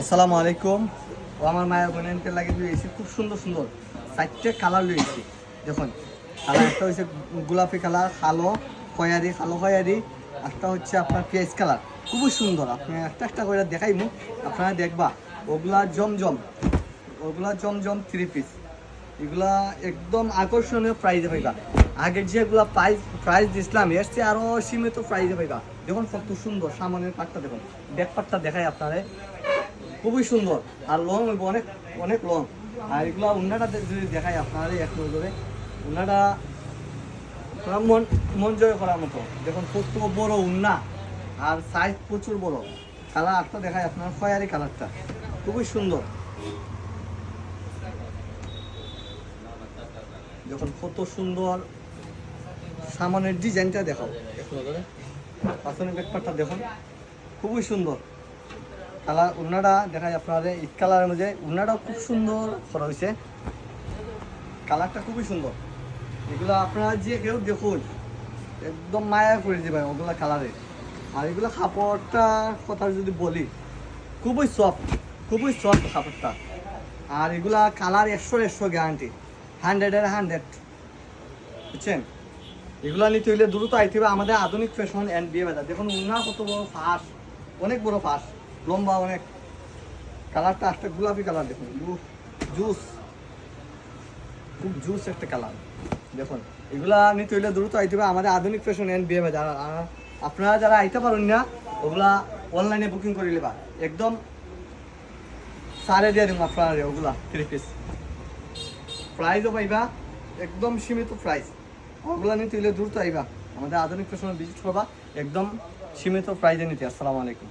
আসসালামু আলাইকুম। ও আমার মায়ের বোনকে লাগে লইছি খুব সুন্দর সুন্দর 4টে কালার লইছি। দেখুন কালার একটা হচ্ছে গোলাপি কালার, কালো খয়েরি, একটা হচ্ছে আপনার পেঁয়াজ কালার। খুবই সুন্দর। আপনি একটা একটা করে দেখাইমু, আপনারা দেখবা। ওগুলা জমজম 3 পিস। এগুলা একদম আকর্ষণীয় প্রাইজে পাইবা। আগের যেগুলা প্রাইস দিছিলাম এর চেয়ে আরও সীমিত প্রাইজে পাইবা। দেখুন কত সুন্দর সামনের পাটটা, দেখুন ব্যাক পাটটা দেখাই আপনারে, খুবই সুন্দর। আর লং হইব অনেক অনেক লং। আর এগুলো উন্নাটা যদি দেখাই আপনারা এক নজরে, উন্নাটা আপনার মন জয় করার মতো। দেখুন কত বড় উন্না, আর সাইজ প্রচুর বড়। কালার আটটা দেখাই আপনার খয়েরি কালারটা, খুবই সুন্দর। দেখুন কত সুন্দর সামনের ডিজাইনটা দেখাও এক নজরে। পাশনের ব্যাকপারটা দেখুন খুবই সুন্দর। কালার উন্নাটা দেখাই আপনাদের ঈদ কালারের মধ্যে, উন্নাটাও খুব সুন্দর করা হয়েছে। কালারটা খুবই সুন্দর। এগুলো আপনারা যে কেউ দেখুন একদম মায়া করে দেবে ওগুলা কালারে। আর এগুলো কাপড়টা কথা যদি বলি, খুবই সফট কাপড়টা। আর এগুলা কালার 100 গ্যারান্টি, 100 বুঝছেন। এগুলা নিতে হইলে দ্রুত আইতে হবে আমাদের আধুনিক ফ্যাশন অ্যান্ড বিয়ে বাজার। দেখুন উন্না কত বড় ফাঁস, অনেক বড় ফাঁস, লম্বা অনেক। কালারটা একটা গোলাপি কালার, দেখুন খুব জুস একটা কালার। দেখুন এগুলা নিতে হইলে দ্রুত আইতে হবে আমাদের আধুনিক ফ্যাশন অ্যান্ড বিয়ে বাজার। আপনারা যারা আইতে পারেন না, ওগুলা অনলাইনে বুকিং করে নেবা, একদম সারে দিয়ে দেবো আপনারা ওগুলা 3 পিস। প্রাইসও পাইবা একদম সীমিত প্রাইস। ওগুলা নিতে হইলে দ্রুত আইবা আমাদের আধুনিক ফ্যাশনে ভিজিট করবা, একদম সীমিত প্রাইজে নিতে। আসসালামু আলাইকুম।